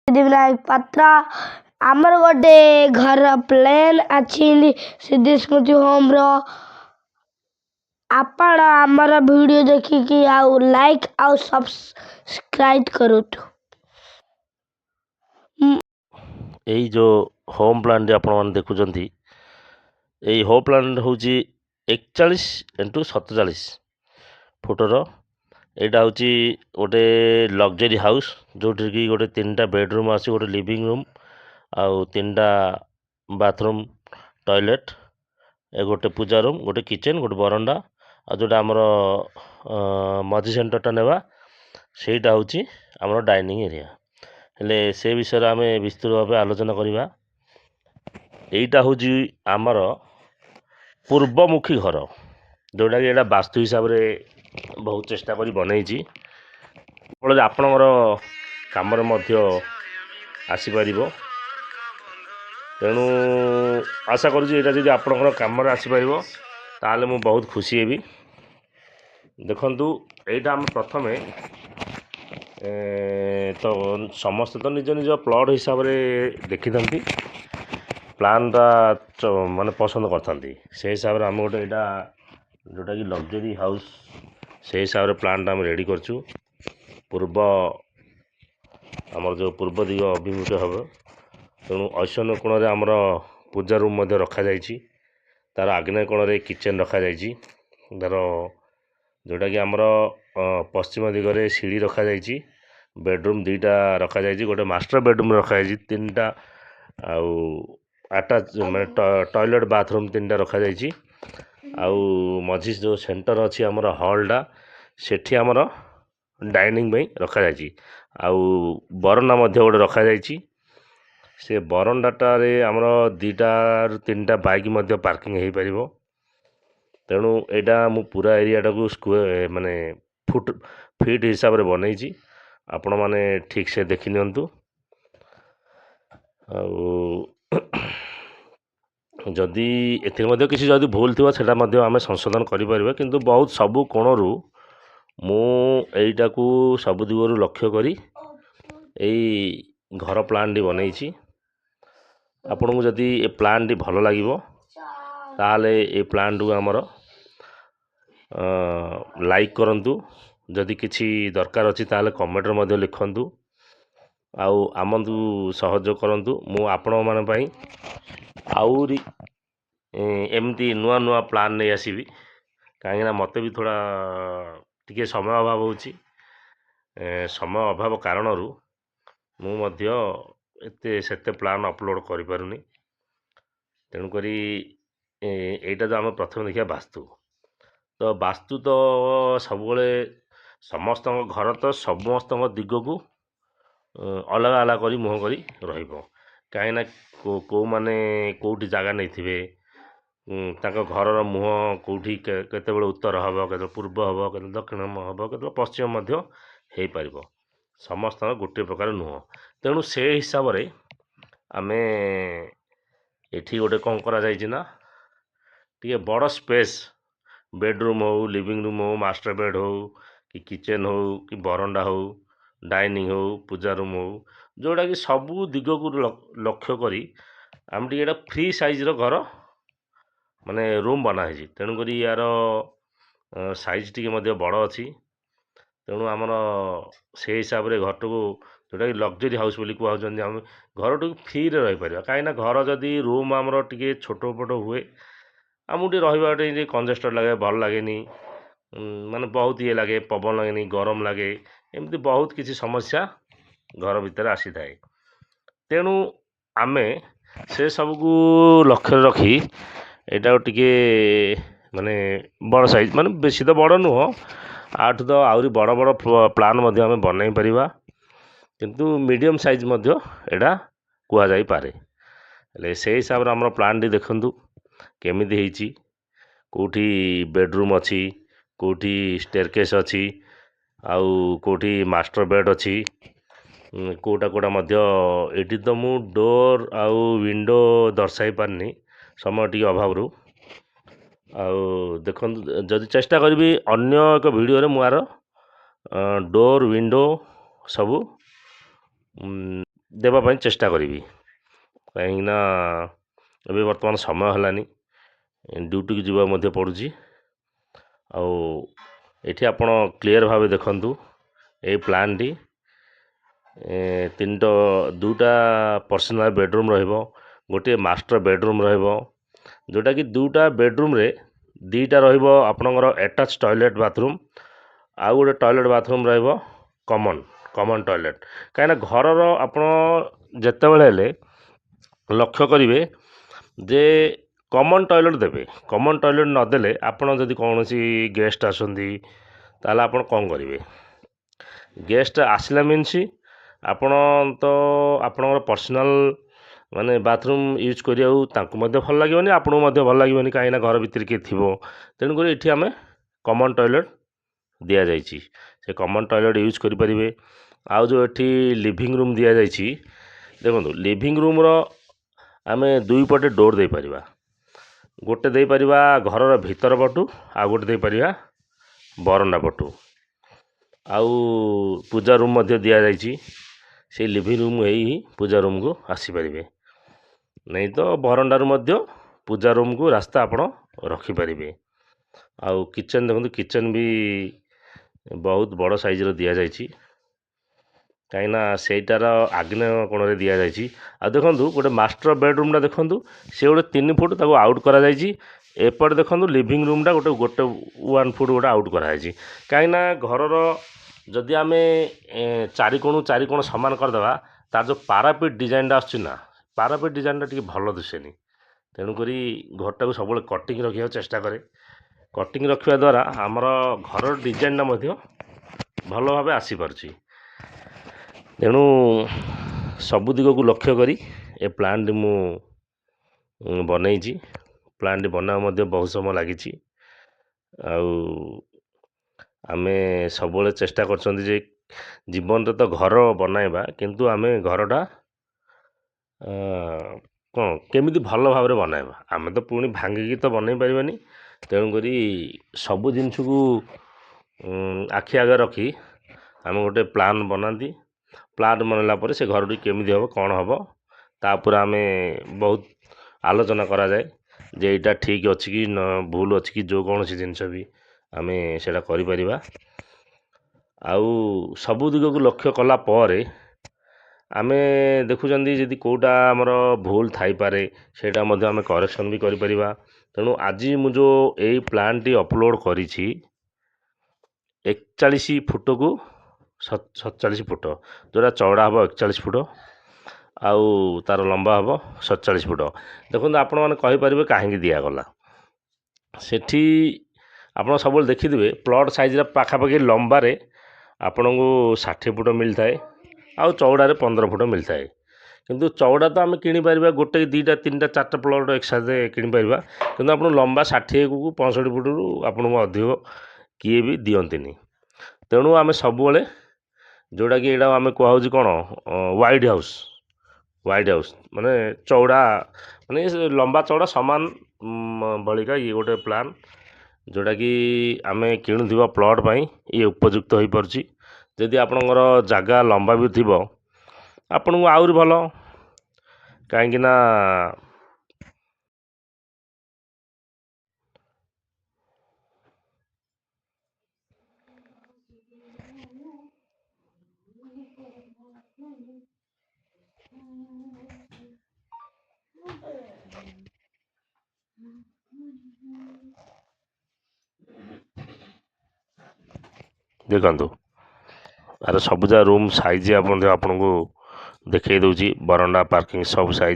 सिद्धिविनायक पात्रा आमर गोटे घर प्लेन अच्छी सिद्धि स्मृति होम रो आपण आमर वीडियो देखिकी आउ लाइक आउ सब्सक्राइब करूँ। यही जो होम प्लान आपण देखुं यही होम प्लान हूँ 41x47 फुटर। यहाँ हूँ गोटे लग्जरी हाउस जो कि गोटे 3टा बेडरूम आसी गोटे लिविंग रूम आउ 3टा बाथरूम टॉयलेट गोटे पूजा रूम गोटे किचन गोटे बरंडा आ जोटा आमर मझी सेंटरटा नेबा सेटा हूँ आमर डाइनिंग एरिया हेले से विषय आम विस्तृत भाव आलोचना करवा। यहीटा हूँ आमर पूर्वमुखी घर जोटा कि यहाँ वास्तु हिसाब से बहुत चेष्टा कर बनई फल आपणकर कम आसीपर। तेणु आशा करुँच आपणकर कम आसीपर ताले मु बहुत खुशी हेबी। देखंतु एटा हम प्रथमे तो समस्त तो निज निज प्लट हिसाब से देखी था प्लानटा माने पसंद करते से हिसाब से आम गोटे यहाँ जोटा कि लग्जरी हाउस से हिसाब से प्लानटा आम रेडी करचु। पूर्व आमर जो पूर्व दिग अभिमुखे हम तेणु ऐश्वर्य कोण में आमर पूजा रूम रखा जाइए तार आग्नेय कोण में किचन रखा जाइए तार जोटा कि आमर पश्चिम दिगरे सीढ़ी रखा जाइए बेडरूम 2टा रखा जाइए गोटे मास्टर बेडरूम रखा जाइए 3टा आउ अटैच माने टॉयलेट बाथरूम 3टा रखा जाइए आउ मझी जो सेंटर अच्छी आमर हॉलटा सेठी आमर डाइनिंग में रखा जाइए आउ बरंडा मध्य गोटे रखा जाइए से बरंडाटारे आमर 2टा 3टा बाइक मध्य पार्किंग हो पार। तेणु यहाँ मु पूरा एरियाटा को स्क्वायर माने फीट हिसाब से बनई आपण माने ठीक से देखि नियंतु। जदि एथि किसी जदि भूल थी सेटा आम संशोधन करें किंतु बहुत सबू कोणरू मु एटा को सब दिगरू लक्ष्य करी यही घर प्लान टी बनई। आपन को जदि ए प्लान टी भल लगे ताले ए प्लान टू आमर लाइक करंतु जदि किसी दरकार अच्छी ताले कमेंट में लिखंतु आउ आमंतु सहयोग करंतु मु आपण मान पई आउरी एमती नुआ नुआ प्लान नहीं आसीबी कहीं मत भी थोड़ा टिके समय अभाव होची समय अभाव कारणरू मु मध्य एते सेते प्लान अपलोड करि पारुनी। तेणुकरी एटा जो आम प्रथम देखिए वास्तु तो सब समस्त घर तो समस्त दिग को अलग अलग करी मुह करी कहीं को माने कोठी जगह नहीं थे घर मुह कौटी केतबेले उत्तर हम के पूर्व हम के दक्षिण हम के पश्चिम हो पार समस्त गोटे प्रकार नुह। तेणु से हिसाब से आम एठी गोटे कौन करा जाइए ना टे बड़ स्पेस बेडरूम हो लिविंग रूम हो मास्टर बेड हो कि किचन हो कि बरंडा हो डाइनिंग हो पूजा रूम हो जोटा कि सबू दिग को लक्ष्य करी आम टे फ्री साइज घर माने रूम बनाई। तेणुक यार साइज टी बड़ अच्छी तेणु आमर से हिसाब से घर को जोटा कि लग्जरी हाउस बोली कहते आम घर टी फ्री रही पार कहीं घर जदि रूम आमर टे छोट पट हुए आमको टे रही कंजेस्टेड लगे भल लगे माने बहुत ये लगे पवन लगे गरम लगे एमती बहुत किसी समस्या घर भितर आसी थाए। तेणु आमे से सबको लक्ष्य रखी एटा टिके माने बड़ साइज माने बेसी तो बड़ नुह आठ तो आहरी बड़ बड़ प्लान आम बनई पारिबा किंतु मीडियम साइज एटा कुआ जाई पारे। से हिसाब से आम प्लान टी देखंतु केमिति हेची कोठी बेडरूम अच्छी कोठी स्टेयरकेस अच्छी आउ कोठी मास्टर बेड अच्छी कोटा कोटा ये तो मु डोर आउ विंडो दर्शाई पारनी समय टी अभाव आउ देखो जदि चेष्टा करी अन्य एक वीडियो मुझे डोर विंडो सबू ଦେବା ପାଇଁ ଚେଷ୍ଟା କରିବି, କାହିଁକିନା ଏବେ ବର୍ତ୍ତମାନ ସମୟ ହେଲାନି, ଡ୍ୟୁଟିକୁ ଯିବାକୁ ମଧ୍ୟ ପଡ଼ୁଛି। ଆଉ ଏଠି ଆପଣ କ୍ଲିଅର୍ ଭାବେ ଦେଖନ୍ତୁ ଏଇ ପ୍ଲାନ୍ଟି ଦୁଇଟା ପର୍ସନାଲ୍ ବେଡ଼ରୁମ୍ ରହିବ, ଗୋଟିଏ ମାଷ୍ଟର ବେଡ଼ରୁମ୍ ରହିବ, ଯେଉଁଟାକି ଦୁଇଟା ବେଡ଼ରୁମ୍ରେ ଦୁଇଟା ରହିବ ଆପଣଙ୍କର ଆଟାଚ୍ ଟଏଲେଟ୍ ବାଥରୁମ୍, ଆଉ ଗୋଟେ ଟଏଲେଟ୍ ବାଥରୁମ୍ ରହିବ କମନ୍ ଟଏଲେଟ୍। କାହିଁକିନା ଘରର ଆପଣ ଯେତେବେଳେ ହେଲେ ଲକ୍ଷ୍ୟ କରିବେ ଯେ କମନ୍ ଟଏଲେଟ୍ ଦେବେ। କମନ୍ ଟଏଲେଟ୍ ନଦେଲେ ଆପଣ ଯଦି କୌଣସି ଗେଷ୍ଟ ଆସନ୍ତି ତାହେଲେ ଆପଣ କ'ଣ କରିବେ? ଗେଷ୍ଟ ଆସିଲା ମିନ୍ସ ଆପଣ ତ ଆପଣଙ୍କର ପର୍ସନାଲ୍ ମାନେ ବାଥରୁମ୍ ୟୁଜ୍ କରିବାକୁ ତାଙ୍କୁ ମଧ୍ୟ ଭଲ ଲାଗିବନି, ଆପଣଙ୍କୁ ମଧ୍ୟ ଭଲ ଲାଗିବନି, କାହିଁକିନା ଘର ଭିତରେ କିଏ ଥିବ। ତେଣୁକରି ଏଠି ଆମେ କମନ୍ ଟଏଲେଟ୍ ଦିଆଯାଇଛି, ସେ କମନ୍ ଟଏଲେଟ୍ ୟୁଜ୍ କରିପାରିବେ। ଆଉ ଯେଉଁ ଏଠି ଲିଭିଂ ରୁମ୍ ଦିଆଯାଇଛି, ଦେଖନ୍ତୁ ଲିଭିଂ ରୁମ୍ର ଆମେ ଦୁଇ ପଟେ ଡୋର୍ ଦେଇପାରିବା, ଗୋଟେ ଦେଇପାରିବା ଘରର ଭିତର ପଟୁ, ଆଉ ଗୋଟେ ଦେଇପାରିବା ବରଣ୍ଡା ପଟୁ। ଆଉ ପୂଜା ରୁମ୍ ମଧ୍ୟ ଦିଆଯାଇଛି, ସେଇ ଲିଭିଂ ରୁମ୍ ହେଇ ପୂଜା ରୁମ୍କୁ ଆସିପାରିବେ, ନାହିଁ ତ ବରଣ୍ଡାରୁ ମଧ୍ୟ ପୂଜା ରୁମ୍କୁ ରାସ୍ତା ଆପଣ ରଖିପାରିବେ। ଆଉ କିଚେନ୍ ଦେଖନ୍ତୁ, କିଚେନ୍ ବି ବହୁତ ବଡ଼ ସାଇଜ୍ର ଦିଆଯାଇଛି, କାହିଁକିନା ସେଇଟାର ଆଗ୍ନେୟ କୋଣରେ ଦିଆଯାଇଛି। ଆଉ ଦେଖନ୍ତୁ ଗୋଟେ ମାଷ୍ଟର ବେଡ଼ରୁମ୍ଟା ଦେଖନ୍ତୁ, ସେ ଗୋଟେ 3 ଫୁଟ ତାକୁ ଆଉଟ୍ କରାଯାଇଛି। ଏପଟେ ଦେଖନ୍ତୁ ଲିଭିଂ ରୁମ୍ଟା ଗୋଟେ 1 ଫୁଟ ଗୋଟେ ଆଉଟ୍ କରାଯାଇଛି, କାହିଁକିନା ଘରର ଯଦି ଆମେ ଚାରିକୋଣ ସମାନ କରିଦେବା, ତାର ଯେଉଁ ପାରାପିଟ୍ ଡିଜାଇନ୍ଟା ଆସୁଛି ନା, ପାରାପିଟ୍ ଡିଜାଇନ୍ଟା ଟିକେ ଭଲ ଦିଶେନି। ତେଣୁକରି ଘରଟାକୁ ସବୁବେଳେ କଟିଂ ରଖିବାକୁ ଚେଷ୍ଟା କରେ। କଟିଂ ରଖିବା ଦ୍ୱାରା ଆମର ଘରର ଡିଜାଇନ୍ଟା ମଧ୍ୟ ଭଲ ଭାବେ ଆସିପାରୁଛି। ତେଣୁ ସବୁ ଦିଗକୁ ଲକ୍ଷ୍ୟ କରି ଏ ପ୍ଲାନ୍ଟି ମୁଁ ବନେଇଛି। ପ୍ଲାନ୍ଟି ବନାଇବା ମଧ୍ୟ ବହୁତ ସମୟ ଲାଗିଛି। ଆଉ ଆମେ ସବୁବେଳେ ଚେଷ୍ଟା କରୁଛନ୍ତି ଯେ ଜୀବନରେ ତ ଘର ବନାଇବା, କିନ୍ତୁ ଆମେ ଘରଟା କ'ଣ କେମିତି ଭଲ ଭାବରେ ବନାଇବା। ଆମେ ତ ପୁଣି ଭାଙ୍ଗିକି ତ ବନେଇ ପାରିବାନି, ତେଣୁକରି ସବୁ ଜିନିଷକୁ ଆଖି ଆଗରେ ରଖି ଆମେ ଗୋଟେ ପ୍ଲାନ୍ ବନାନ୍ତି। ପ୍ଲାନ୍ ବନେଇଲା ପରେ ସେ ଘରଟି କେମିତି ହେବ, କ'ଣ ହେବ, ତା ଉପରେ ଆମେ ବହୁତ ଆଲୋଚନା କରାଯାଏ ଯେ ଏଇଟା ଠିକ୍ ଅଛି କି ଭୁଲ ଅଛି କି, ଯେଉଁ କୌଣସି ଜିନିଷ ବି ଆମେ ସେଇଟା କରିପାରିବା। ଆଉ ସବୁ ଦିଗକୁ ଲକ୍ଷ୍ୟ କଲା ପରେ ଆମେ ଦେଖୁଛନ୍ତି ଯଦି କେଉଁଟା ଆମର ଭୁଲ ଥାଇପାରେ, ସେଇଟା ମଧ୍ୟ ଆମେ କରେକ୍ସନ୍ ବି କରିପାରିବା। ତେଣୁ ଆଜି ମୁଁ ଯେଉଁ ଏଇ ପ୍ଲାନ୍ଟି ଅପଲୋଡ଼ କରିଛି, 41 ଫୁଟକୁ 47 ଫୁଟ, ଯେଉଁଟା ଚଉଡ଼ା ହେବ 41 ଫୁଟ, ଆଉ ତା'ର ଲମ୍ବା ହେବ 47 ଫୁଟ। ଦେଖନ୍ତୁ ଆପଣମାନେ କହିପାରିବେ କାହିଁକି ଦିଆଗଲା। ସେଠି ଆପଣ ସବୁବେଳେ ଦେଖିଥିବେ ପ୍ଲଟ୍ ସାଇଜ୍ର ପାଖାପାଖି ଲମ୍ବାରେ ଆପଣଙ୍କୁ 60 ଫୁଟ ମିଳିଥାଏ, ଆଉ ଚଉଡ଼ାରେ 15 ଫୁଟ ମିଳିଥାଏ। କିନ୍ତୁ ଚଉଡ଼ା ତ ଆମେ କିଣିପାରିବା 1, 2, 3, 4 ପ୍ଲଟ୍ ଏକସାଥେ କିଣିପାରିବା, କିନ୍ତୁ ଆପଣ ଲମ୍ବା 60କୁ 65 ଫୁଟରୁ ଆପଣଙ୍କୁ ଅଧିକ କିଏ ବି ଦିଅନ୍ତିନି। ତେଣୁ ଆମେ ସବୁବେଳେ ଯେଉଁଟାକି ଏଇଟା ଆମେ କୁହାହେଉଛି କ'ଣ ୱାଇଡ଼ ହାଉସ୍ ମାନେ ଚଉଡ଼ା, ମାନେ ଲମ୍ବା ଚଉଡ଼ା ସମାନ ଭଳିକା ଇଏ ଗୋଟେ ପ୍ଲାନ୍, ଯେଉଁଟାକି ଆମେ କିଣୁଥିବା ପ୍ଲଟ୍ ପାଇଁ ଇଏ ଉପଯୁକ୍ତ ହୋଇପାରୁଛି। ଯଦି ଆପଣଙ୍କର ଜାଗା ଲମ୍ବା ବି ଥିବ, ଆପଣଙ୍କୁ ଆହୁରି ଭଲ, କାହିଁକିନା ଦେଖନ୍ତୁ ଆର ସବୁଜା ରୁମ୍ ସାଇଜ୍ ମଧ୍ୟ ଆପଣଙ୍କୁ ଦେଖେଇ ଦେଉଛି, ବରଣ୍ଡା ପାର୍କିଂ ସବୁ ସାଇଜ୍